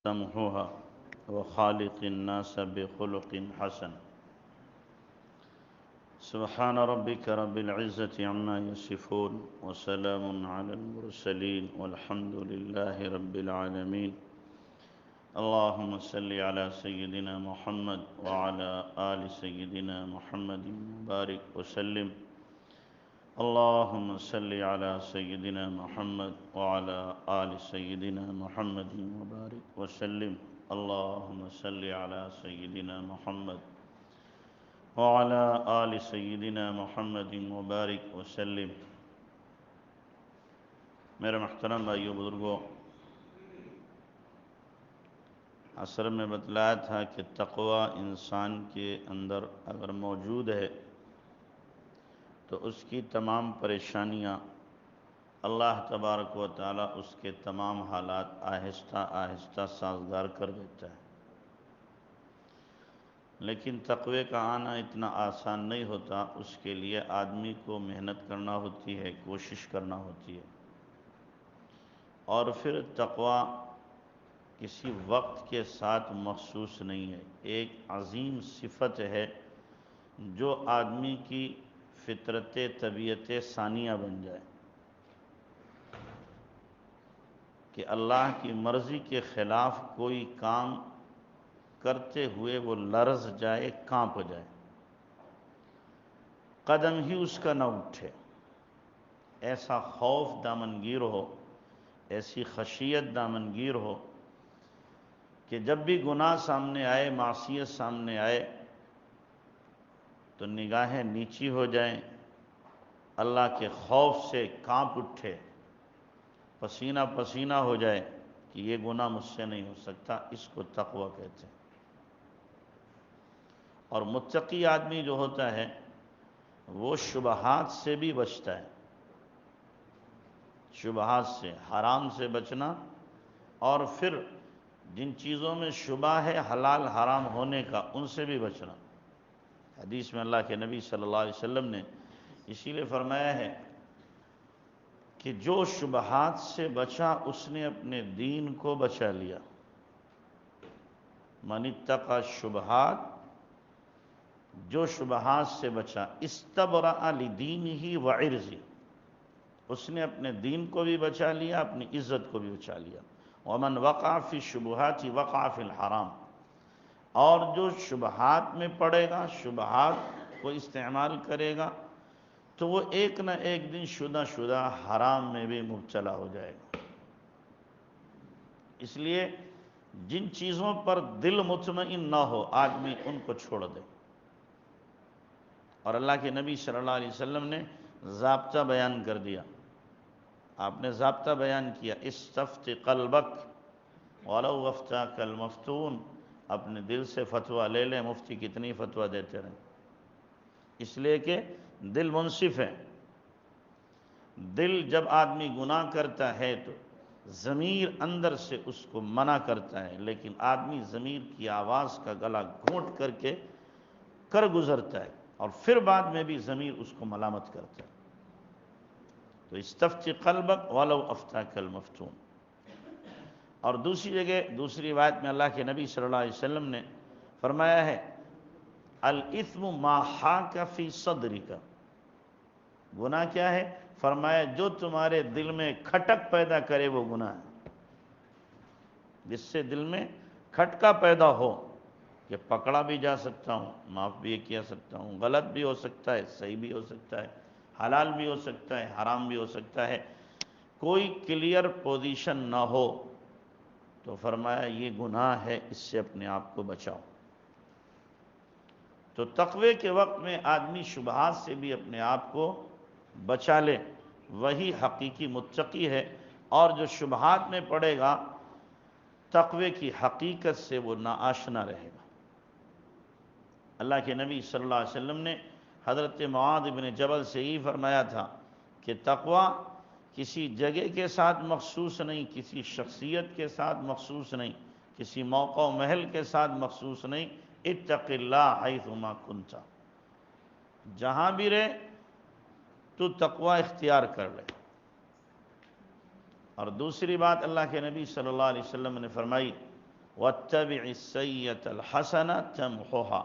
سمحها وخالق الناس بخلق حسن. سبحان ربك رب العزة عما يصفون وسلام على المرسلين والحمد لله رب العالمين. اللهم صل على سيدنا محمد وعلى آل سيدنا محمد وبارك وسلم. اللهم صل على سيدنا محمد وعلى آل سيدنا محمد وبارك وسلم. اللهم صل على سيدنا محمد وعلى آل سيدنا محمد وبارك وسلم. میرے محترم بھائیو بزرگوں، عصر میں بتلایا تھا کہ تقوی انسان کے اندر اگر موجود ہے تو اس کی تمام پریشانیاں اللہ تبارک و تعالیٰ اس کے تمام حالات آہستہ آہستہ سازگار کر دیتا ہے. لیکن تقوی کا آنا اتنا آسان نہیں ہوتا، اس کے لیے آدمی کو محنت کرنا ہوتی ہے، کوشش کرنا ہوتی ہے. اور پھر تقوی کسی وقت کے ساتھ مخصوص نہیں ہے، ایک عظیم صفت ہے جو آدمی کی فطرت طبیعت ثانیہ بن جائے کہ اللہ کی مرضی کے خلاف کوئی کام کرتے ہوئے وہ لرز جائے، کانپ جائے، قدم ہی اس کا نہ اٹھے. ایسا خوف دامنگیر ہو، ایسی خشیت دامنگیر ہو کہ جب بھی گناہ سامنے آئے، معصیت سامنے آئے تو نگاہیں نیچی ہو جائیں، اللہ کے خوف سے کانپ اٹھے، پسینہ پسینہ ہو جائے کہ یہ گناہ مجھ سے نہیں ہو سکتا. اس کو تقوی کہتے ہیں. اور متقی آدمی جو ہوتا ہے وہ شبہات سے بھی بچتا ہے. شبہات سے، حرام سے بچنا، اور پھر جن چیزوں میں شبہ ہے حلال حرام ہونے کا، ان سے بھی بچنا. حدیث میں اللہ کے نبی صلی اللہ علیہ وسلم نے اسی لیے فرمایا ہے کہ جو شبہات سے بچا اس نے اپنے دین کو بچا لیا. من اتقى الشبہات، جو شبہات سے بچا، استبرأ لدینہ وعرضہ، اس نے اپنے دین کو بھی بچا لیا، اپنی عزت کو بھی بچا لیا. ومن وقع فی الشبہات وقع فی الحرام، اور جو شبہات میں پڑے گا، شبہات کو استعمال کرے گا تو وہ ایک نہ ایک دن شدہ حرام میں بھی مبتلا ہو جائے گا. اس لیے جن چیزوں پر دل مطمئن نہ ہو آدمی ان کو چھوڑ دے. اور اللہ کے نبی صلی اللہ علیہ وسلم نے ضابطہ بیان کر دیا. آپ نے ضابطہ بیان کیا، استفت قلبک ولو افتاک المفتون، اپنے دل سے فتویٰ لے لیں، مفتی کتنی فتویٰ دیتے رہیں. اس لیے کہ دل منصف ہے. دل جب آدمی گناہ کرتا ہے تو ضمیر اندر سے اس کو منع کرتا ہے، لیکن آدمی ضمیر کی آواز کا گلا گھونٹ کر کے کر گزرتا ہے، اور پھر بعد میں بھی ضمیر اس کو ملامت کرتا ہے. تو استفت قلبک ولو افتاک المفتون. اور دوسری جگہ، دوسری روایت میں اللہ کے نبی صلی اللہ علیہ وسلم نے فرمایا ہے الاثم ما حاک فی صدرک، گناہ کیا ہے؟ فرمایا جو تمہارے دل میں کھٹک پیدا کرے وہ گناہ ہے. جس سے دل میں کھٹکا پیدا ہو کہ پکڑا بھی جا سکتا ہوں، معاف بھی کیا سکتا ہوں، غلط بھی ہو سکتا ہے، صحیح بھی ہو سکتا ہے، حلال بھی ہو سکتا ہے، حرام بھی ہو سکتا ہے، کوئی کلیئر پوزیشن نہ ہو، تو فرمایا یہ گناہ ہے، اس سے اپنے آپ کو بچاؤ. تو تقوی کے وقت میں آدمی شبہات سے بھی اپنے آپ کو بچا لے، وہی حقیقی متقی ہے. اور جو شبہات میں پڑے گا تقوی کی حقیقت سے وہ ناآشنا رہے گا. اللہ کے نبی صلی اللہ علیہ وسلم نے حضرت معاذ بن جبل سے ہی فرمایا تھا کہ تقوی کسی جگہ کے ساتھ مخصوص نہیں، کسی شخصیت کے ساتھ مخصوص نہیں، کسی موقع و محل کے ساتھ مخصوص نہیں. اتق اللہ حیثما کنت، جہاں بھی رہے تو تقوی اختیار کر لے. اور دوسری بات اللہ کے نبی صلی اللہ علیہ وسلم نے فرمائی وَاتَّبِعِ السَّيِّئَةَ الْحَسَنَةَ تَمْحُهَا،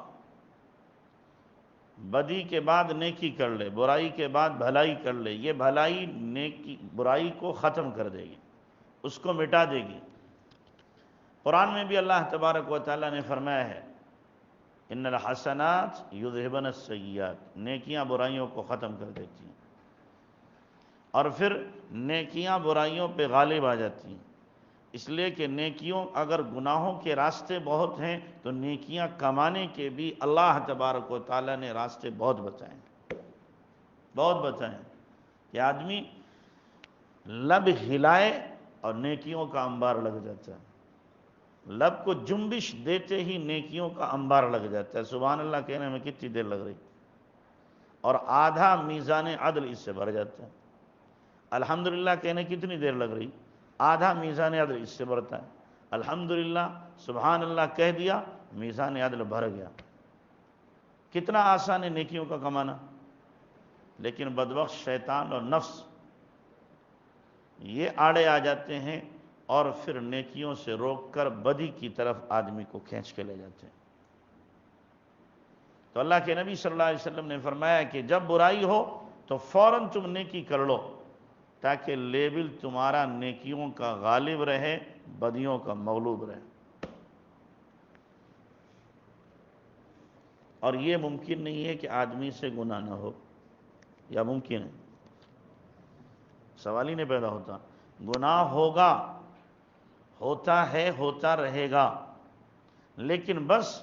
بدی کے بعد نیکی کر لے، برائی کے بعد بھلائی کر لے، یہ بھلائی نیکی برائی کو ختم کر دے گی، اس کو مٹا دے گی۔ قرآن میں بھی اللہ تبارک و تعالیٰ نے فرمایا ہے ان الحسنات یذہبن السیئات، نیکیاں برائیوں کو ختم کر دیتی ہیں، اور پھر نیکیاں برائیوں پہ غالب آ جاتی ہیں، اس لیے کہ نیکیوں اگر گناہوں کے راستے بہت ہیں تو نیکیاں کمانے کے بھی اللہ تبارک و تعالیٰ نے راستے بہت بتائے ہیں، بہت بتائے ہیں کہ آدمی لب ہلائے اور نیکیوں کا انبار لگ جاتا ہے، لب کو جنبش دیتے ہی نیکیوں کا انبار لگ جاتا ہے۔ سبحان اللہ کہنے میں کتنی دیر لگ رہی، اور آدھا میزان عدل اس سے بھر جاتا ہے۔ الحمدللہ کہنے کتنی دیر لگ رہی، آدھا میزان عدل اس سے بھرتا ہے۔ الحمدللہ سبحان اللہ کہہ دیا، میزان عدل بھر گیا۔ کتنا آسان ہے نیکیوں کا کمانا، لیکن بدبخت شیطان اور نفس یہ آڑے آ جاتے ہیں اور پھر نیکیوں سے روک کر بدی کی طرف آدمی کو کھینچ کے لے جاتے ہیں۔ تو اللہ کے نبی صلی اللہ علیہ وسلم نے فرمایا کہ جب برائی ہو تو فوراً تم نیکی کر لو، تاکہ لیبل تمہارا نیکیوں کا غالب رہے، بدیوں کا مغلوب رہے۔ اور یہ ممکن نہیں ہے کہ آدمی سے گناہ نہ ہو، یا ممکن ہے؟ سوال ہی نہیں پیدا ہوتا۔ گناہ ہوگا، ہوتا ہے، ہوتا رہے گا، لیکن بس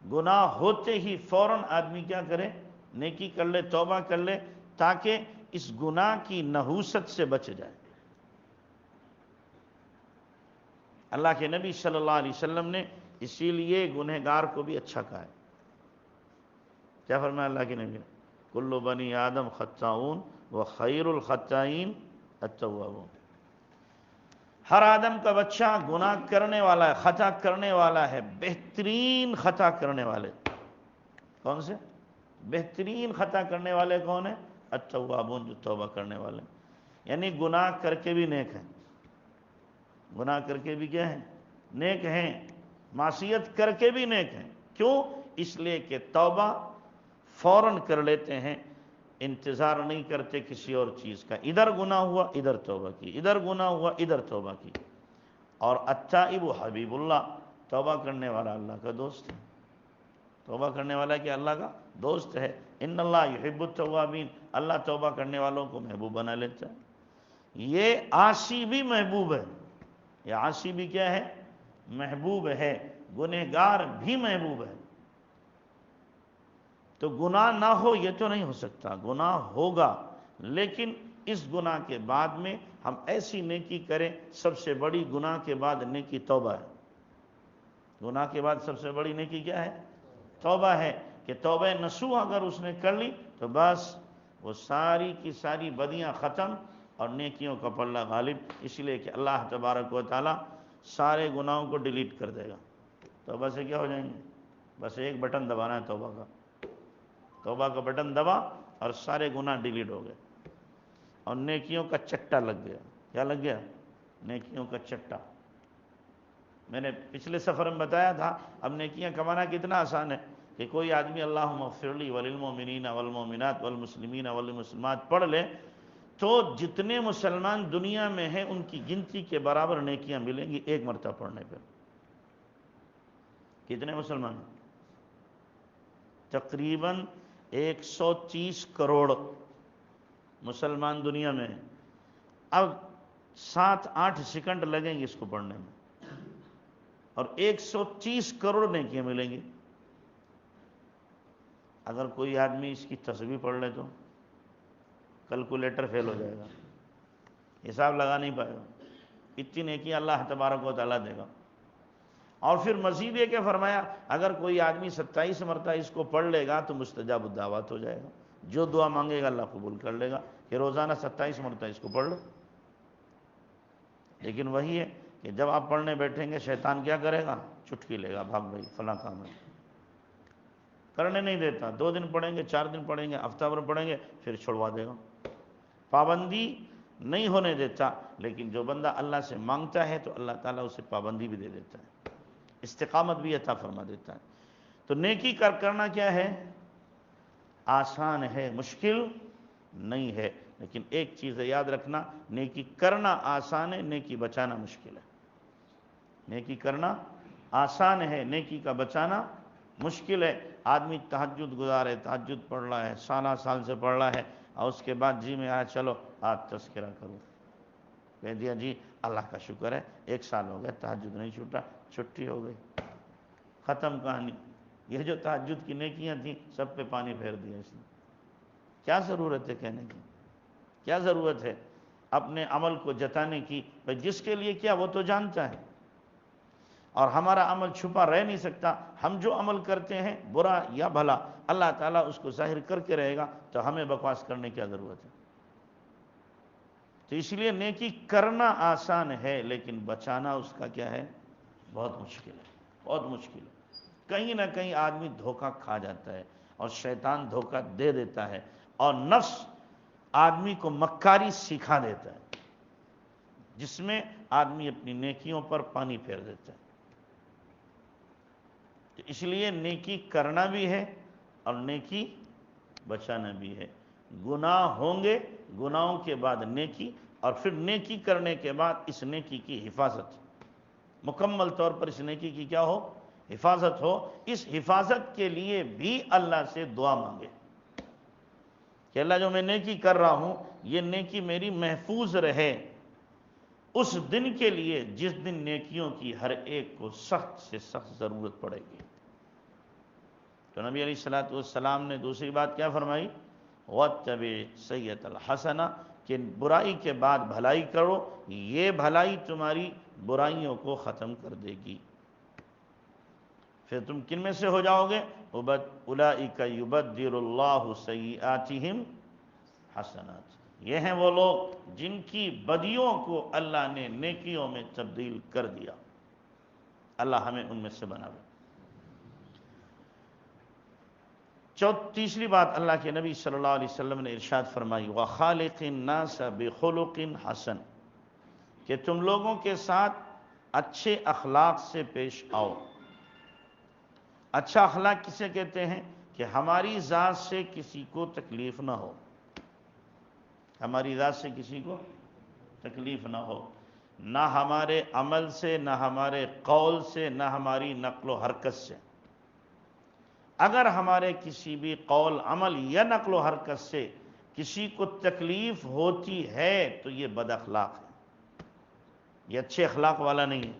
گناہ ہوتے ہی فوراً آدمی کیا کرے، نیکی کر لے، توبہ کر لے، تاکہ اس گناہ کی نحوست سے بچ جائے۔ اللہ کے نبی صلی اللہ علیہ وسلم نے اسی لیے گنہگار کو بھی اچھا کہا ہے۔ کیا فرمایا اللہ کے نبی نے؟ کل بنی آدم خطاؤن وخیر الخطائین التوابون، ہر آدم کا بچہ گناہ کرنے والا ہے، خطا کرنے والا ہے، بہترین خطا کرنے والے کون سے؟ بہترین خطا کرنے والے کون ہیں؟ التوابون، جو توبہ کرنے والے ہیں، یعنی گناہ کر کے بھی نیک ہیں، گناہ کر کے بھی کیا ہیں؟ نیک ہیں، معصیت کر کے بھی نیک ہیں۔ کیوں؟ اس لیے کہ توبہ فوراً کر لیتے ہیں، انتظار نہیں کرتے کسی اور چیز کا، ادھر گناہ ہوا ادھر توبہ کی، ادھر گناہ ہوا ادھر توبہ کی۔ اور التائب حبیب اللہ، توبہ کرنے والا اللہ کا دوست ہے، توبہ کرنے والا کہ اللہ کا دوست ہے۔ ان اللہ یحب التوابین، اللہ توبہ کرنے والوں کو محبوب بنا لیتا ہے۔ یہ عاصی بھی محبوب ہے، یہ عاصی بھی کیا ہے؟ محبوب ہے، گنہگار بھی محبوب ہے۔ تو گناہ نہ ہو یہ تو نہیں ہو سکتا، گناہ ہوگا، لیکن اس گناہ کے بعد میں ہم ایسی نیکی کریں۔ سب سے بڑی گناہ کے بعد نیکی توبہ ہے، گناہ کے بعد سب سے بڑی نیکی کیا ہے؟ توبہ ہے، کہ توبہ نصوح اگر اس نے کر لی تو بس وہ ساری کی ساری بدیاں ختم اور نیکیوں کا پلہ غالب، اس لیے کہ اللہ تبارک و تعالیٰ سارے گناہوں کو ڈیلیٹ کر دے گا۔ توبہ سے کیا ہو جائیں گے؟ بس ایک بٹن دبانا ہے توبہ کا، توبہ کا بٹن دبا اور سارے گناہ ڈیلیٹ ہو گئے، اور نیکیوں کا چٹا لگ گیا۔ کیا لگ گیا؟ نیکیوں کا چٹا۔ میں نے پچھلے سفر میں بتایا تھا اب نیکیاں کمانا کتنا آسان ہے، کہ کوئی آدمی اللہم اغفر لی وللمؤمنین والمؤمنات والمسلمین والمسلمات پڑھ لے تو جتنے مسلمان دنیا میں ہیں ان کی گنتی کے برابر نیکیاں ملیں گی ایک مرتبہ پڑھنے پہ۔ کتنے مسلمان؟ تقریباً 130 کروڑ مسلمان دنیا میں ہیں۔ اب 7-8 سیکنڈ لگیں گے اس کو پڑھنے میں، اور 130 کروڑ نیکیاں ملیں گی۔ اگر کوئی آدمی اس کی تسبیح پڑھ لے تو کیلکولیٹر فیل ہو جائے گا، حساب لگا نہیں پائے گا، اتنی نیکیاں اللہ تبارک و تعالیٰ دے گا۔ اور پھر مزید یہ کہ فرمایا اگر کوئی آدمی 27 مرتبہ اس کو پڑھ لے گا تو مستجاب الدعوات ہو جائے گا، جو دعا مانگے گا اللہ قبول کر لے گا، کہ روزانہ 27 مرتبہ اس کو پڑھ لو۔ لیکن وہی ہے کہ جب آپ پڑھنے بیٹھیں گے شیطان کیا کرے گا؟ چٹکی لے گا، بھاگ بھائی فلاں کام ہے، کرنے نہیں دیتا۔ 2 دن پڑھیں گے، 4 دن پڑھیں گے، ہفتہ بھر پڑھیں گے، پھر چھوڑوا دے گا، پابندی نہیں ہونے دیتا۔ لیکن جو بندہ اللہ سے مانگتا ہے تو اللہ تعالیٰ اسے پابندی بھی دے دیتا ہے۔ استقامت بھی عطا فرما دیتا ہے۔ تو نیکی کرنا کیا ہے؟ آسان ہے، مشکل نہیں ہے، لیکن ایک چیز یاد رکھنا، نیکی کرنا آسان ہے، نیکی بچانا مشکل ہے۔ نیکی کرنا آسان ہے، نیکی کا بچانا مشکل ہے۔ آدمی تہجد گزار ہے، تہجد پڑھ رہا ہے، سالہ سال سے پڑھ رہا ہے، اور اس کے بعد جی میں آیا چلو آج تذکرہ کرو، کہہ دیا جی اللہ کا شکر ہے 1 سال ہو گیا تہجد نہیں چھوٹا، چھٹی ہو گئی، ختم کہانی۔ یہ جو تہجد کی نیکیاں تھیں سب پہ پانی پھیر دیا اس نے۔ کیا ضرورت ہے کہنے کی؟ کیا ضرورت ہے اپنے عمل کو جتانے کی؟ بھئی جس کے لیے کیا وہ تو جانتا ہے، اور ہمارا عمل چھپا رہ نہیں سکتا۔ ہم جو عمل کرتے ہیں برا یا بھلا، اللہ تعالیٰ اس کو ظاہر کر کے رہے گا، تو ہمیں بکواس کرنے کی کیا ضرورت ہے؟ تو اس لیے نیکی کرنا آسان ہے، لیکن بچانا اس کا کیا ہے؟ بہت مشکل ہے، بہت مشکل ہے۔ کہیں نہ کہیں آدمی دھوکہ کھا جاتا ہے، اور شیطان دھوکہ دے دیتا ہے، اور نفس آدمی کو مکاری سکھا دیتا ہے، جس میں آدمی اپنی نیکیوں پر پانی پھیر دیتا ہے۔ تو اس لیے نیکی کرنا بھی ہے اور نیکی بچانا بھی ہے۔ گناہ ہوں گے، گناہوں کے بعد نیکی، اور پھر نیکی کرنے کے بعد اس نیکی کی حفاظت، مکمل طور پر اس نیکی کی کیا ہو؟ حفاظت ہو۔ اس حفاظت کے لیے بھی اللہ سے دعا مانگے کہ اللہ جو میں نیکی کر رہا ہوں یہ نیکی میری محفوظ رہے اس دن کے لیے جس دن نیکیوں کی ہر ایک کو سخت سے سخت ضرورت پڑے گی۔ تو نبی علیہ السلام نے دوسری بات کیا فرمائی؟ وَاتَّبِعْ سَیِّئَةَ الْحَسَنَةَ، کہ برائی کے بعد بھلائی کرو، یہ بھلائی تمہاری برائیوں کو ختم کر دے گی۔ پھر تم کن میں سے ہو جاؤ گے؟ اولئک یبدل اللہ سیئاتہم حسنات، یہ ہیں وہ لوگ جن کی بدیوں کو اللہ نے نیکیوں میں تبدیل کر دیا۔ اللہ ہمیں ان میں سے بناوے۔ تیسری بات اللہ کے نبی صلی اللہ علیہ وسلم نے ارشاد فرمائی، وَخَالِقِ النَّاسَ بِخُلُقٍ حَسَنٍ، کہ تم لوگوں کے ساتھ اچھے اخلاق سے پیش آؤ۔ اچھا اخلاق کسے کہتے ہیں؟ کہ ہماری ذات سے کسی کو تکلیف نہ ہو، ہماری ذات سے کسی کو تکلیف نہ ہو، نہ ہمارے عمل سے، نہ ہمارے قول سے، نہ ہماری نقل و حرکت سے۔ اگر ہمارے کسی بھی قول، عمل یا نقل و حرکت سے کسی کو تکلیف ہوتی ہے تو یہ بد اخلاق ہے، یہ اچھے اخلاق والا نہیں ہے۔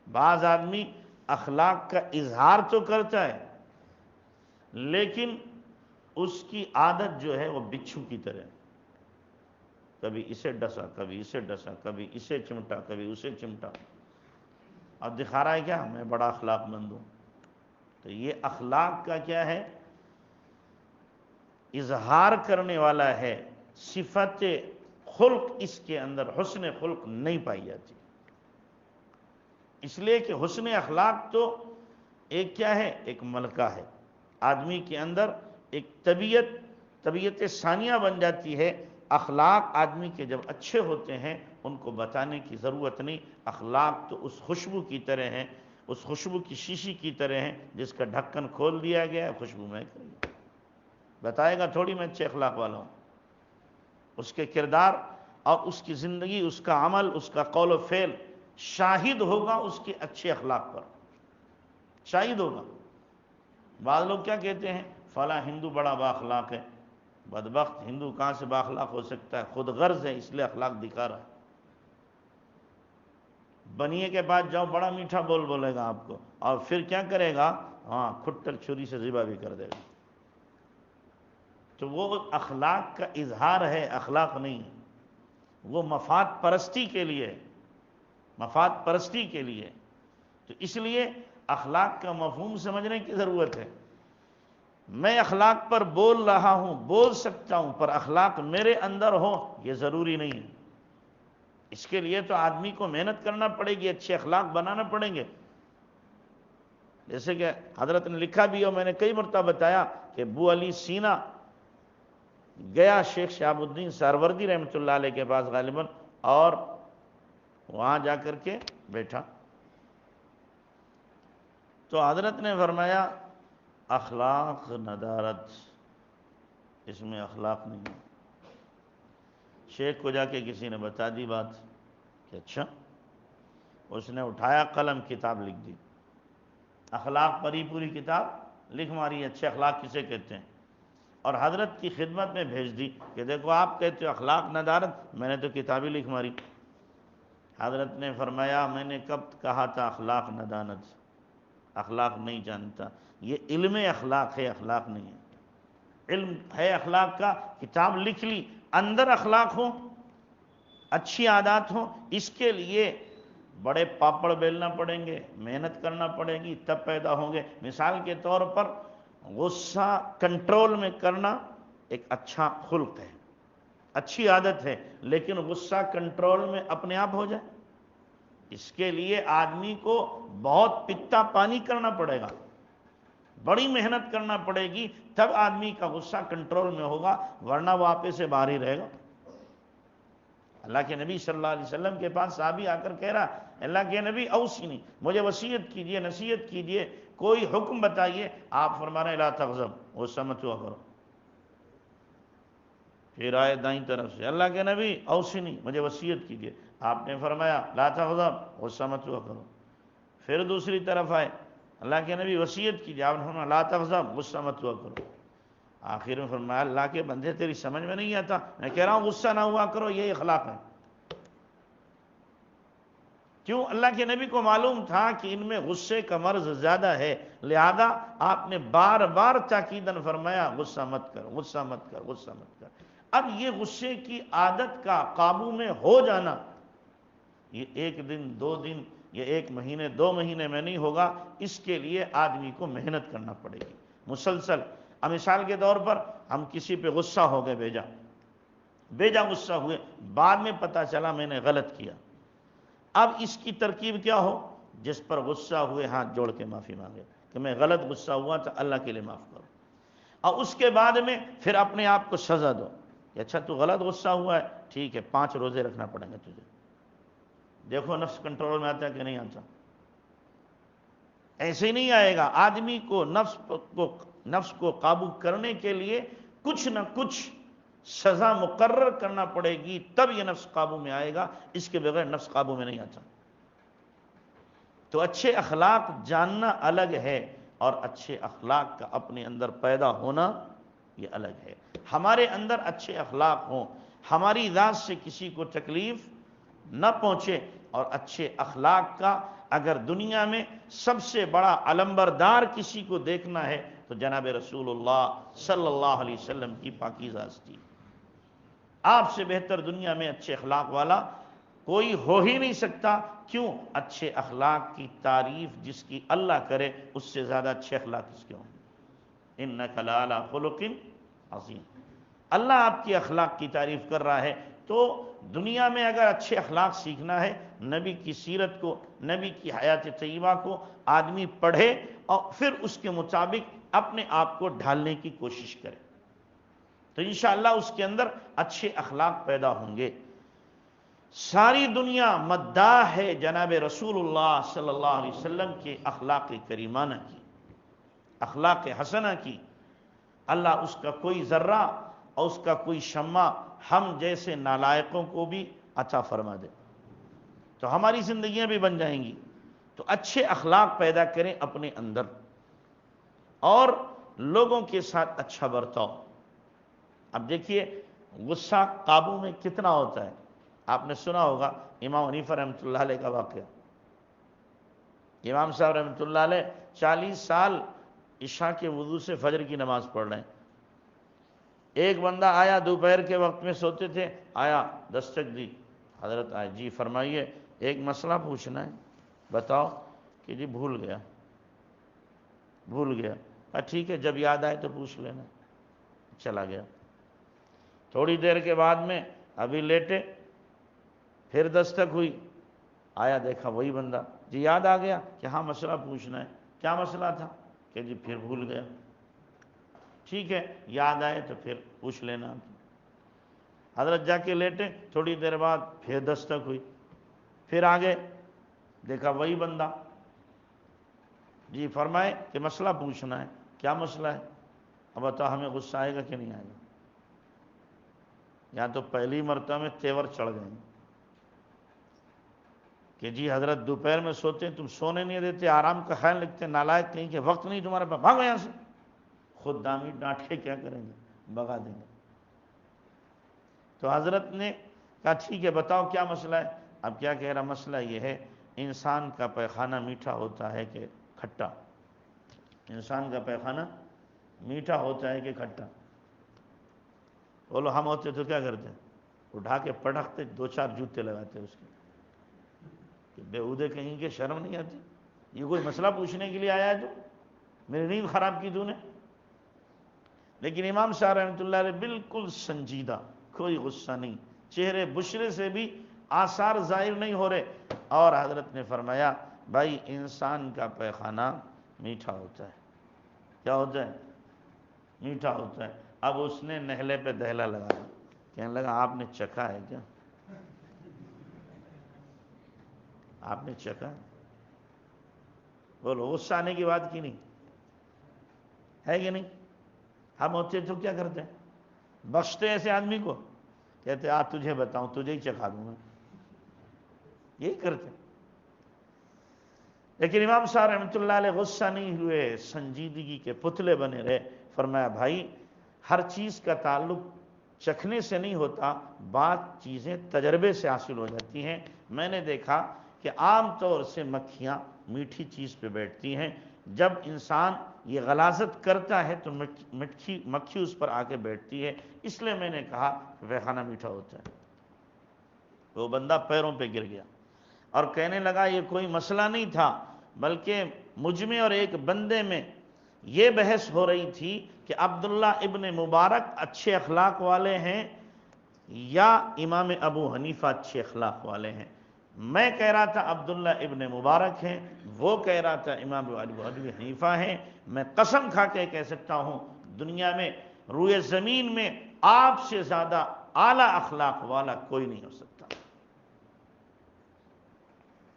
بعض آدمی اخلاق کا اظہار تو کرتا ہے، لیکن اس کی عادت جو ہے وہ بچھو کی طرح، کبھی اسے ڈسا، کبھی اسے ڈسا، کبھی اسے چمٹا، کبھی اسے چمٹا، اور دکھا رہا ہے کیا میں بڑا اخلاق مند ہوں۔ تو یہ اخلاق کا کیا ہے؟ اظہار کرنے والا ہے، صفت خلق اس کے اندر حسن خلق نہیں پائی جاتی۔ اس لیے کہ حسن اخلاق تو ایک کیا ہے؟ ایک ملکہ ہے، آدمی کے اندر ایک طبیعت ثانیہ بن جاتی ہے۔ اخلاق آدمی کے جب اچھے ہوتے ہیں ان کو بتانے کی ضرورت نہیں۔ اخلاق تو اس خوشبو کی طرح ہیں، اس خوشبو کی شیشی کی طرح ہیں جس کا ڈھکن کھول دیا گیا ہے، خوشبو مہک رہی ہے۔ بتائے گا تھوڑی میں اچھے اخلاق والا ہوں، اس کے کردار اور اس کی زندگی، اس کا عمل، اس کا قول و فعل شاہد ہوگا اس کے اچھے اخلاق پر، شاہد ہوگا۔ بعض لوگ کیا کہتے ہیں؟ فلاں ہندو بڑا با اخلاق ہے۔ بدبخت، ہندو کہاں سے با اخلاق ہو سکتا ہے؟ خود غرض ہے، اس لیے اخلاق دکھا رہا ہے۔ بنیے کے بعد جاؤ، بڑا میٹھا بولے گا آپ کو، اور پھر کیا کرے گا؟ ہاں، کھٹر چھری سے ذبح بھی کر دے گا۔ تو وہ اخلاق کا اظہار ہے، اخلاق نہیں، وہ مفاد پرستی کے لیے، مفاد پرستی کے لیے۔ تو اس لیے اخلاق کا مفہوم سمجھنے کی ضرورت ہے۔ میں اخلاق پر بول رہا ہوں، بول سکتا ہوں، پر اخلاق میرے اندر ہو یہ ضروری نہیں ہے۔ اس کے لیے تو آدمی کو محنت کرنا پڑے گی، اچھے اخلاق بنانا پڑیں گے۔ جیسے کہ حضرت نے لکھا بھی ہو، میں نے کئی مرتبہ بتایا کہ ابو علی سینا گیا شیخ شہاب الدین سہروردی رحمۃ اللہ علیہ کے پاس غالباً، اور وہاں جا کر کے بیٹھا، تو حضرت نے فرمایا اخلاق ندارت، اس میں اخلاق نہیں ہے۔ شیخ کو جا کے کسی نے بتا دی بات کہ اچھا، اس نے اٹھایا قلم، کتاب لکھ دی، اخلاق پر ہی پوری کتاب لکھ ماری، اچھے اخلاق کسے کہتے ہیں، اور حضرت کی خدمت میں بھیج دی کہ دیکھو آپ کہتے ہو اخلاق ندارت، میں نے تو کتاب ہی لکھ ماری۔ حضرت نے فرمایا میں نے کب کہا تھا اخلاق ندانت، اخلاق نہیں جانتا، یہ علم اخلاق ہے، اخلاق نہیں ہے۔ علم ہے اخلاق کا، کتاب لکھ لی، اندر اخلاق ہوں، اچھی عادات ہوں، اس کے لیے بڑے پاپڑ بیلنا پڑیں گے، محنت کرنا پڑے گی، تب پیدا ہوں گے۔ مثال کے طور پر غصہ کنٹرول میں کرنا ایک اچھا خلق ہے، اچھی عادت ہے، لیکن غصہ کنٹرول میں اپنے آپ ہو جائے، اس کے لیے آدمی کو بہت پتا پانی کرنا پڑے گا، بڑی محنت کرنا پڑے گی، تب آدمی کا غصہ کنٹرول میں ہوگا، ورنہ وہ آپے سے باہر ہی رہے گا۔ اللہ کے نبی صلی اللہ علیہ وسلم کے پاس صحابی آ کر کہہ رہا اللہ کے نبی اوصینی، مجھے وصیت کیجئے، نصیحت کیجئے، کوئی حکم بتائیے۔ آپ فرما رہے لا تغضب، غصہ مت ہوا کرو۔ پھر آئے دائیں طرف سے اللہ کے نبی اوصینی، مجھے وصیت کیجئے۔ آپ نے فرمایا لا تغضب، غصہ مت ہوا کرو۔ پھر دوسری طرف آئے اللہ کے نبی وصیت کیجئے، آپ نے فرمایا لا تغضب، غصہ مت ہوا کرو۔ آخر میں فرمایا اللہ کے بندے تیری سمجھ میں نہیں آتا، میں کہہ رہا ہوں غصہ نہ ہوا کرو، یہ اخلاق ہے۔ کیوں؟ اللہ کے نبی کو معلوم تھا کہ ان میں غصے کا مرض زیادہ ہے، لہذا آپ نے بار بار تاکیداً فرمایا غصہ مت کر، غصہ مت کر، غصہ مت کر۔ اب یہ غصے کی عادت کا قابو میں ہو جانا، یہ ایک دن دو دن یا ایک مہینے دو مہینے میں نہیں ہوگا، اس کے لیے آدمی کو محنت کرنا پڑے گی مسلسل۔ اب مثال کے طور پر ہم کسی پہ غصہ ہو گئے، بیجا غصہ ہوئے، بعد میں پتہ چلا میں نے غلط کیا، اب اس کی ترکیب کیا ہو؟ جس پر غصہ ہوئے ہاتھ جوڑ کے معافی مانگے کہ میں غلط غصہ ہوا تھا، اللہ کے لیے معاف کرو، اور اس کے بعد میں پھر اپنے آپ کو سزا دو کہ اچھا تو غلط غصہ ہوا ہے، ٹھیک ہے 5 روزے رکھنا پڑیں گے تجھے، دیکھو نفس کنٹرول میں آتا ہے کہ نہیں آتا۔ ایسے ہی نہیں آئے گا، آدمی کو نفس کو قابو کرنے کے لیے کچھ نہ کچھ سزا مقرر کرنا پڑے گی، تب یہ نفس قابو میں آئے گا، اس کے بغیر نفس قابو میں نہیں آتا۔ تو اچھے اخلاق جاننا الگ ہے، اور اچھے اخلاق کا اپنے اندر پیدا ہونا یہ الگ ہے۔ ہمارے اندر اچھے اخلاق ہوں، ہماری ذات سے کسی کو تکلیف نہ پہنچے، اور اچھے اخلاق کا اگر دنیا میں سب سے بڑا علمبردار کسی کو دیکھنا ہے تو جناب رسول اللہ صلی اللہ علیہ وسلم کی پاکیزہ ہستی، آپ سے بہتر دنیا میں اچھے اخلاق والا کوئی ہو ہی نہیں سکتا۔ کیوں؟ اچھے اخلاق کی تعریف جس کی اللہ کرے، اس سے زیادہ اچھے اخلاق کس کے ہوں؟ انک لعلی خلق عظیم۔ اللہ آپ کی اخلاق کی تعریف کر رہا ہے، تو دنیا میں اگر اچھے اخلاق سیکھنا ہے، نبی کی سیرت کو، نبی کی حیات طیبہ کو آدمی پڑھے، اور پھر اس کے مطابق اپنے آپ کو ڈھالنے کی کوشش کرے، تو انشاءاللہ اس کے اندر اچھے اخلاق پیدا ہوں گے۔ ساری دنیا مداح ہے جناب رسول اللہ صلی اللہ علیہ وسلم کے اخلاق کریمانہ کی، اخلاق حسنہ کی۔ اللہ اس کا کوئی ذرہ اور اس کا کوئی شمع ہم جیسے نالائقوں کو بھی عطا فرما دے، تو ہماری زندگیاں بھی بن جائیں گی۔ تو اچھے اخلاق پیدا کریں اپنے اندر، اور لوگوں کے ساتھ اچھا برتاؤ۔ اب دیکھیے غصہ قابو میں کتنا ہوتا ہے، آپ نے سنا ہوگا امام حنیفہ رحمۃ اللہ علیہ کا واقعہ۔ امام صاحب رحمۃ اللہ علیہ 40 سال عشاء کے وضو سے فجر کی نماز پڑھ رہے ہیں، ایک بندہ آیا، دوپہر کے وقت میں سوتے تھے، آیا دستک دی، حضرت آئے، جی فرمائیے ایک مسئلہ پوچھنا ہے، بتاؤ، کہ جی بھول گیا۔ ٹھیک ہے جب یاد آئے تو پوچھ لینا، چلا گیا۔ تھوڑی دیر کے بعد میں ابھی لیٹے، پھر دستک ہوئی، آیا دیکھا وہی بندہ، جی یاد آ گیا کہ ہاں مسئلہ پوچھنا ہے، کیا مسئلہ تھا؟ کہ جی پھر بھول گیا۔ ٹھیک ہے یاد آئے تو پھر پوچھ لینا۔ حضرت جا کے لیٹے، تھوڑی دیر بعد پھر دستک ہوئی، پھر آگے دیکھا وہی بندہ، جی فرمائے کہ مسئلہ پوچھنا ہے. کیا مسئلہ ہے؟ اب بتاؤ ہمیں غصہ آئے گا کہ نہیں آئے گا؟ یا تو پہلی مرتبہ میں تیور چڑھ گئے کہ جی حضرت دوپہر میں سوتے ہیں، تم سونے نہیں دیتے، آرام کا خیال رکھتے، نالائق کہیں کہ وقت نہیں تمہارے پاس، بھاگو یہاں سے. خود دامی ڈانٹ کے کیا کریں گے؟ بھگا دیں گے. تو حضرت نے کہا ٹھیک ہے بتاؤ کیا مسئلہ ہے. اب کیا کہہ رہا؟ مسئلہ یہ ہے انسان کا پیخانہ میٹھا ہوتا ہے کہ کھٹا؟ انسان کا پیخانہ میٹھا ہوتا ہے کہ کھٹا؟ بولو ہم ہوتے تو کیا کرتے؟ اٹھا کے پٹکتے، 2-4 جوتے لگاتے اس کے کہ بےہودے کہیں کہ شرم نہیں آتی، یہ کوئی مسئلہ پوچھنے کے لیے آیا ہے تو میری نیند خراب کی تو نے. لیکن امام صاحب رحمۃ اللہ علیہ بالکل سنجیدہ، کوئی غصہ نہیں، چہرے بشرے سے بھی آثار ظاہر نہیں ہو رہے. اور حضرت نے فرمایا بھائی انسان کا پیخانہ میٹھا ہوتا ہے. کیا ہوتا ہے؟ میٹھا ہوتا ہے. اب اس نے نہلے پہ دہلا لگایا، کہنے لگا آپ نے چکھا ہے کیا؟ آپ نے چکھا؟ بولو غصہ آنے کی بات کی نہیں ہے کہ نہیں؟ ہم ہوتے تو کیا کرتے ہیں؟ بخشتے ایسے آدمی کو، کہتے آ تجھے بتاؤں، تجھے ہی چکھا دوں گا، یہی کرتے. لیکن امام صاحب رحمۃ اللہ علیہ غصہ نہیں ہوئے، سنجیدگی کے پتلے بنے رہے. فرمایا بھائی ہر چیز کا تعلق چکھنے سے نہیں ہوتا، بعض چیزیں تجربے سے حاصل ہو جاتی ہیں. میں نے دیکھا کہ عام طور سے مکھیاں میٹھی چیز پہ بیٹھتی ہیں، جب انسان یہ غلاظت کرتا ہے تو مکھی اس پر آ کے بیٹھتی ہے. اس لیے میں نے کہا کہ پیخانہ میٹھا ہوتا ہے. وہ بندہ پیروں پہ گر گیا اور کہنے لگا یہ کوئی مسئلہ نہیں تھا، بلکہ مجھ میں اور ایک بندے میں یہ بحث ہو رہی تھی کہ عبداللہ ابن مبارک اچھے اخلاق والے ہیں یا امام ابو حنیفہ اچھے اخلاق والے ہیں. میں کہہ رہا تھا عبداللہ ابن مبارک ہیں، وہ کہہ رہا تھا امام ابو حنیفہ ہیں. میں قسم کھا کے کہہ سکتا ہوں دنیا میں روئے زمین میں آپ سے زیادہ اعلیٰ اخلاق والا کوئی نہیں ہو سکتا.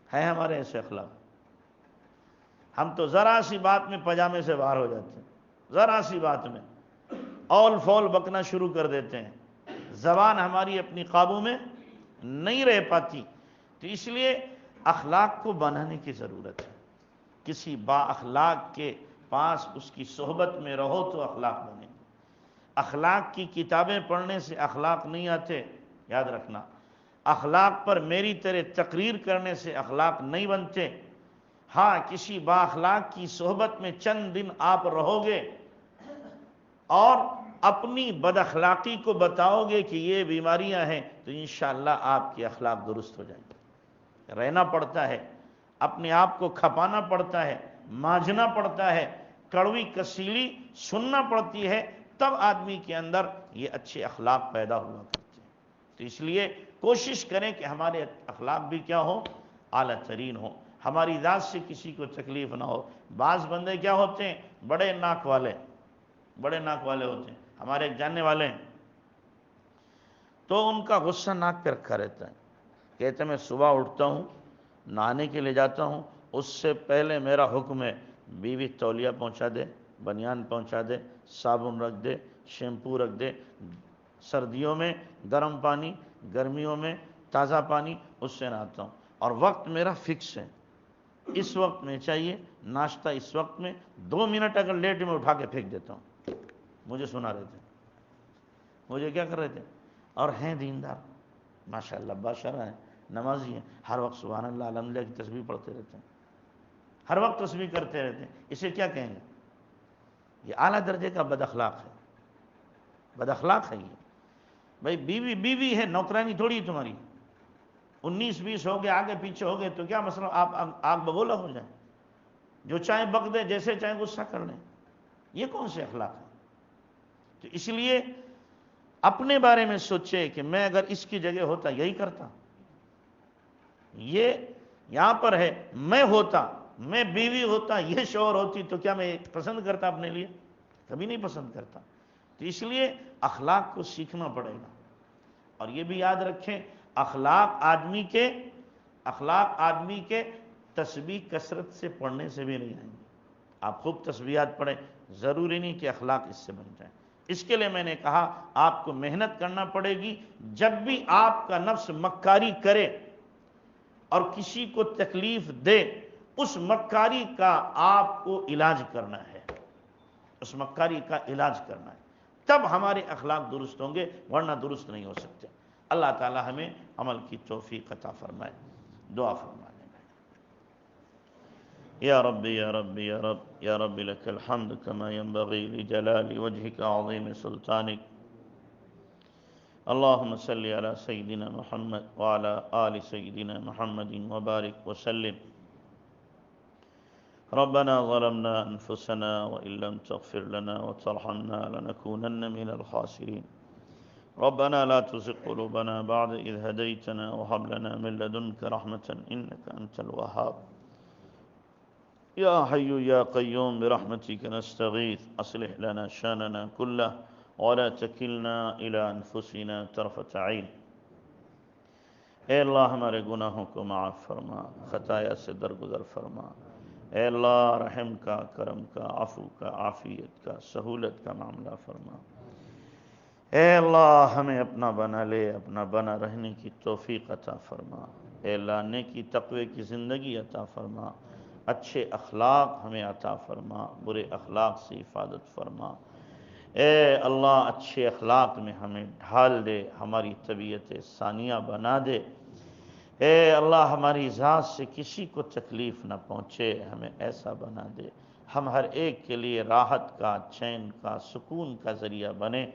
ہے ہمارے ایسے اخلاق؟ ہم تو ذرا سی بات میں پجامے سے باہر ہو جاتے ہیں، ذرا سی بات میں اول فول بکنا شروع کر دیتے ہیں، زبان ہماری اپنی قابو میں نہیں رہ پاتی. تو اس لیے اخلاق کو بنانے کی ضرورت ہے. کسی با اخلاق کے پاس اس کی صحبت میں رہو تو اخلاق بنے. اخلاق کی کتابیں پڑھنے سے اخلاق نہیں آتے، یاد رکھنا. اخلاق پر میری طرح تقریر کرنے سے اخلاق نہیں بنتے. ہاں کسی با اخلاق کی صحبت میں چند دن آپ رہو گے اور اپنی بد اخلاقی کو بتاؤ گے کہ یہ بیماریاں ہیں تو انشاءاللہ آپ کی اخلاق درست ہو جائیں گے. رہنا پڑتا ہے، اپنے آپ کو کھپانا پڑتا ہے، مانجنا پڑتا ہے، کڑوی کسیلی سننا پڑتی ہے، تب آدمی کے اندر یہ اچھے اخلاق پیدا ہوا کرتے ہیں. تو اس لیے کوشش کریں کہ ہمارے اخلاق بھی کیا ہو؟ اعلیٰ ترین ہو، ہماری ذات سے کسی کو تکلیف نہ ہو. بعض بندے کیا ہوتے ہیں؟ بڑے ناک والے ہوتے ہیں. ہمارے ایک جاننے والے ہیں تو ان کا غصہ ناک پہ رکھا رہتا ہے. کہتے ہیں میں صبح اٹھتا ہوں، نہانے کے لیے جاتا ہوں، اس سے پہلے میرا حکم ہے بیوی تولیہ پہنچا دے، بنیان پہنچا دے، صابن رکھ دے، شیمپو رکھ دے، سردیوں میں گرم پانی، گرمیوں میں تازہ پانی، اس سے نہاتا ہوں. اور وقت میرا فکس ہے، اس وقت میں چاہیے، ناشتہ اس وقت میں، 2 منٹ اگر لیٹ میں اٹھا کے پھینک دیتا ہوں. مجھے سنا رہے تھے، مجھے کیا کر رہے تھے؟ اور ہیں دیندار ماشاءاللہ، باشرہ ہیں، نمازی ہیں، ہر وقت سبحان اللہ الحمدللہ کی تسبیح پڑھتے رہتے ہیں، ہر وقت تسبیح کرتے رہتے ہیں. اسے کیا کہیں گے؟ یہ اعلیٰ درجے کا بد اخلاق ہے، بد اخلاق ہے یہ. بھائی بیوی بیوی ہے، نوکرانی تھوڑی تمہاری. 19-20 ہو گئے، آگے پیچھے ہو گئے تو کیا مسئلہ؟ آپ آگ بگولا ہو جائیں، جو چاہیں بک دے، جیسے چاہیں غصہ کر لیں. یہ کون سے اخلاق ہے؟ تو اس لیے اپنے بارے میں سوچے کہ میں اگر اس کی جگہ ہوتا یہی کرتا. یہ یہاں پر ہے، میں ہوتا، میں بیوی ہوتا، یہ شوہر ہوتی تو کیا میں پسند کرتا اپنے لیے؟ کبھی نہیں پسند کرتا. تو اس لیے اخلاق کو سیکھنا پڑے گا. اور یہ بھی یاد رکھیں اخلاق آدمی کے تسبیح کثرت سے پڑھنے سے بھی نہیں آئیں گے. آپ خوب تسبیحات پڑھیں، ضروری نہیں کہ اخلاق اس سے بن جائیں۔ اس کے لیے میں نے کہا آپ کو محنت کرنا پڑے گی۔ جب بھی آپ کا نفس مکاری کرے اور کسی کو تکلیف دے، اس مکاری کا آپ کو علاج کرنا ہے، اس مکاری کا علاج کرنا ہے، تب ہمارے اخلاق درست ہوں گے، ورنہ درست نہیں ہو سکتے۔ اللہ تعالی ہمیں عمل کی توفیق عطا فرمائے۔ دعا فرمائے۔ یا رب یا رب یا رب یا رب لك الحمد كما ينبغي لجلال وجهك عظيم سلطانك۔ اللهم صل على سيدنا محمد وعلى آل سيدنا محمد وبارك وسلم۔ ربنا ظلمنا أنفسنا وإن لم تغفر لنا وترحمنا لنكونن من الخاسرين۔ ربنا لا تزغ قلوبنا بعد إذ هديتنا وهب لنا من لدنك رحمة إنك أنت الوهاب۔ يا حي يا قيوم برحمتك نستغيث أصلح لنا شأننا كله ولا تكلنا إلى أنفسنا طرفة عين۔ اے اللہ ہمارے گناہوں کو معاف فرما، خطایا سے درگزر فرما۔ اے اللہ رحم کا، کرم کا، عفو کا، عافیت کا، سہولت کا معاملہ فرما۔ اے اللہ ہمیں اپنا بنا لے، اپنا بنا رہنے کی توفیق عطا فرما۔ اے اللہ نیکی تقوی کی زندگی عطا فرما، اچھے اخلاق ہمیں عطا فرما، برے اخلاق سے حفاظت فرما۔ اے اللہ اچھے اخلاق میں ہمیں ڈھال دے، ہماری طبیعت ثانیہ بنا دے۔ اے اللہ ہماری ذات سے کسی کو تکلیف نہ پہنچے، ہمیں ایسا بنا دے ہم ہر ایک کے لیے راحت کا، چین کا، سکون کا ذریعہ بنے،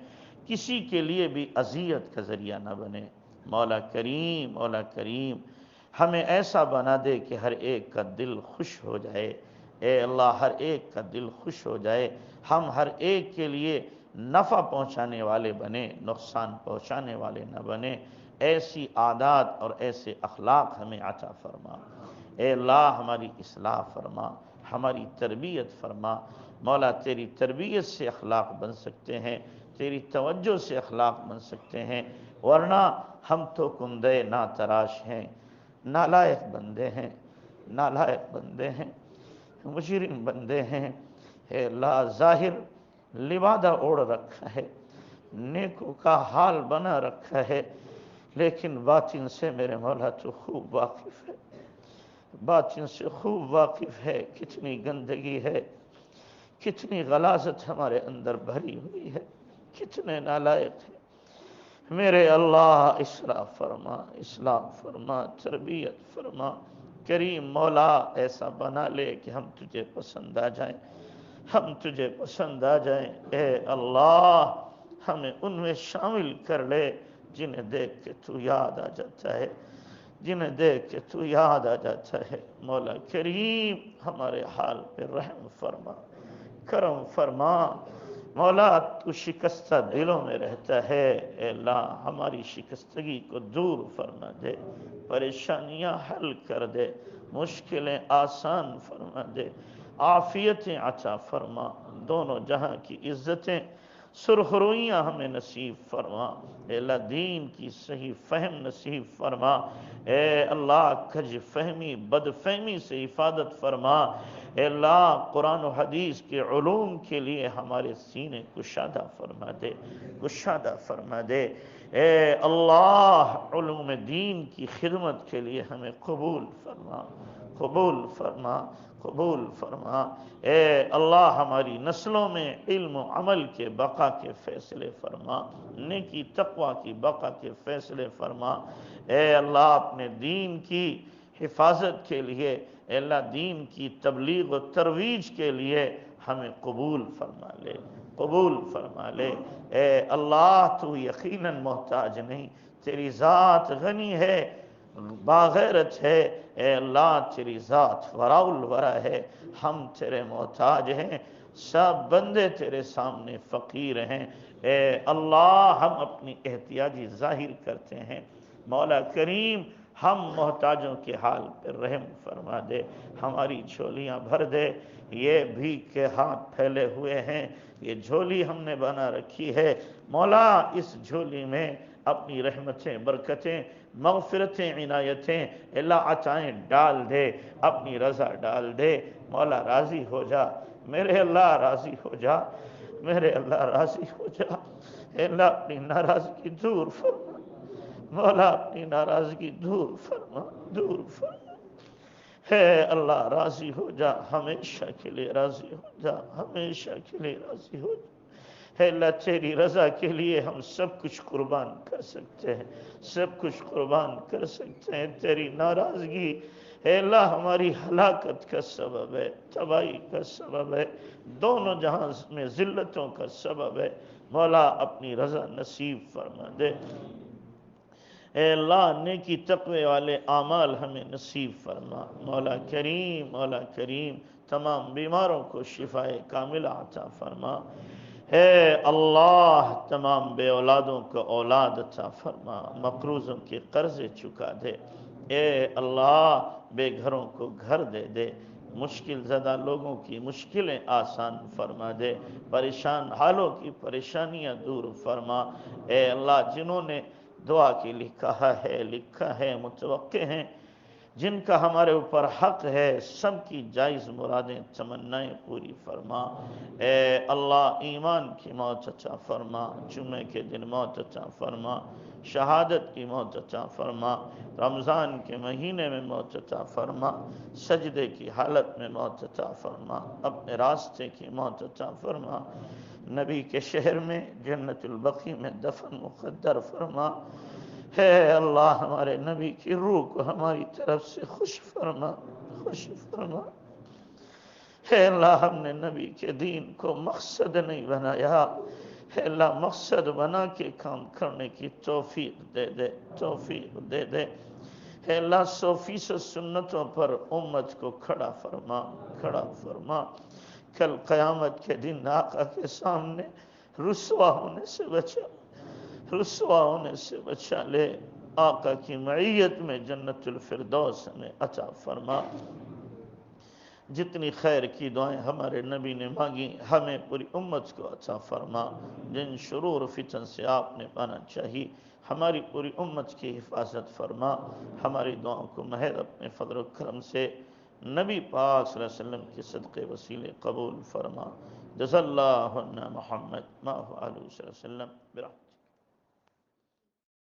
کسی کے لیے بھی اذیت کا ذریعہ نہ بنے۔ مولا کریم، مولا کریم ہمیں ایسا بنا دے کہ ہر ایک کا دل خوش ہو جائے۔ اے اللہ ہر ایک کا دل خوش ہو جائے، ہم ہر ایک کے لیے نفع پہنچانے والے بنے، نقصان پہنچانے والے نہ بنے۔ ایسی عادات اور ایسے اخلاق ہمیں عطا فرما۔ اے اللہ ہماری اصلاح فرما، ہماری تربیت فرما۔ مولا تیری تربیت سے اخلاق بن سکتے ہیں، تیری توجہ سے اخلاق بن سکتے ہیں، ورنہ ہم تو کندے نا تراش ہیں، نالائق بندے ہیں، نالائق بندے ہیں، مجرم بندے ہیں۔ اے اللہ ظاہر لبادہ اوڑھ رکھا ہے، نیکوں کا حال بنا رکھا ہے، لیکن باطن سے میرے مولا تو خوب واقف ہے، باطن سے خوب واقف ہے۔ کتنی گندگی ہے، کتنی غلاظت ہمارے اندر بھری ہوئی ہے، کتنے نالائق ہیں۔ میرے اللہ اصلاح فرما، اصلاح فرما، تربیت فرما۔ کریم مولا ایسا بنا لے کہ ہم تجھے پسند آ جائیں، ہم تجھے پسند آ جائیں۔ اے اللہ ہمیں ان میں شامل کر لے جنہیں دیکھ کے تو یاد آ جاتا ہے، جنہیں دیکھ کے تو یاد آ جاتا ہے۔ مولا کریم ہمارے حال پہ رحم فرما، کرم فرما۔ مولا تو شکستہ دلوں میں رہتا ہے، اے اللہ ہماری شکستگی کو دور فرما دے، پریشانیاں حل کر دے، مشکلیں آسان فرما دے، عافیتیں عطا فرما، دونوں جہاں کی عزتیں سرخرویاں ہمیں نصیب فرما۔ اے اللہ دین کی صحیح فہم نصیب فرما۔ اے اللہ کج فہمی بد فہمی سے حفاظت فرما۔ اے اللہ قرآن و حدیث کے علوم کے لیے ہمارے سینے کشادہ فرما دے، کشادہ فرما دے۔ اے اللہ علوم دین کی خدمت کے لیے ہمیں قبول فرما، قبول فرما، قبول فرما۔ اے اللہ ہماری نسلوں میں علم و عمل کے بقا کے فیصلے فرما، نیکی تقوی کی بقا کے فیصلے فرما۔ اے اللہ اپنے دین کی حفاظت کے لیے، اے اللہ دین کی تبلیغ و ترویج کے لیے ہمیں قبول فرما لے، قبول فرما لے۔ اے اللہ تو یقیناً محتاج نہیں، تیری ذات غنی ہے، باغیرت ہے۔ اے اللہ تیری ذات وراء الورا ہے، ہم تیرے محتاج ہیں، سب بندے تیرے سامنے فقیر ہیں۔ اے اللہ ہم اپنی احتیاجی ظاہر کرتے ہیں، مولا کریم ہم محتاجوں کے حال پر رحم فرما دے، ہماری جھولیاں بھر دے۔ یہ بھیک کے ہاتھ پھیلے ہوئے ہیں، یہ جھولی ہم نے بنا رکھی ہے، مولا اس جھولی میں اپنی رحمتیں برکتیں مغفرتیں عنایتیں اللہ عطائیں ڈال دے، اپنی رضا ڈال دے۔ مولا راضی ہو جا، میرے اللہ راضی ہو جا، میرے اللہ راضی ہو جا۔ اے اللہ اپنی ناراضگی دور فرما، مولا اپنی ناراضگی دور فرما، دور فرما۔ ہے اللہ راضی ہو جا، ہمیشہ کے لیے راضی ہو جا، ہمیشہ کے لیے راضی ہو جا۔ ہے اللہ تیری رضا کے لیے ہم سب کچھ قربان کر سکتے ہیں، سب کچھ قربان کر سکتے ہیں۔ تیری ناراضگی اے اللہ ہماری ہلاکت کا سبب ہے، تباہی کا سبب ہے، دونوں جہاں میں ذلتوں کا سبب ہے۔ مولا اپنی رضا نصیب فرما دے۔ اے اللہ نیکی تقوی والے اعمال ہمیں نصیب فرما۔ مولا کریم، مولا کریم، تمام بیماروں کو شفائے کاملہ عطا فرما۔ اے اللہ تمام بے اولادوں کو اولاد عطا فرما، مقروضوں کے قرضے چکا دے۔ اے اللہ بے گھروں کو گھر دے دے، مشکل زدہ لوگوں کی مشکلیں آسان فرما دے، پریشان حالوں کی پریشانیاں دور فرما۔ اے اللہ جنہوں نے دعا کے لیے کہا ہے، لکھا ہے، متوقع ہیں، جن کا ہمارے اوپر حق ہے، سب کی جائز مرادیں تمنائیں پوری فرما۔ اے اللہ ایمان کی موت عطا فرما، جمعے کے دن موت عطا فرما، شہادت کی موت عطا فرما، رمضان کے مہینے میں موت عطا فرما، سجدے کی حالت میں موت عطا فرما، اپنے راستے کی موت عطا فرما، نبی کے شہر میں جنت البقیع میں دفن مقدر فرما۔ ہے اللہ ہمارے نبی کی روح کو ہماری طرف سے خوش فرما، خوش فرما۔ ہے اللہ ہم نے نبی کے دین کو مقصد نہیں بنایا، ہے اللہ مقصد بنا کے کام کرنے کی توفیق دے دے، توفیق دے دے۔ ہے اللہ 100% سنتوں پر امت کو کھڑا فرما، کھڑا فرما۔ کل قیامت کے دن آقا کے سامنے رسوا ہونے سے بچا، رسوا ہونے سے بچا لے۔ آقا کی معیت میں جنت الفردوس ہمیں عطا فرما۔ جتنی خیر کی دعائیں ہمارے نبی نے مانگی ہمیں پوری امت کو عطا فرما۔ جن شرور و فتن سے آپ نے پانا چاہیے ہماری پوری امت کی حفاظت فرما۔ ہماری دعاؤں کو محض اپنے فضل و کرم سے نبی پاک صلی اللہ علیہ وسلم کے صدقے وسیلے قبول فرما۔ جزا اللہ عنا محمد ما هو علیہ وسلم برحمتہ۔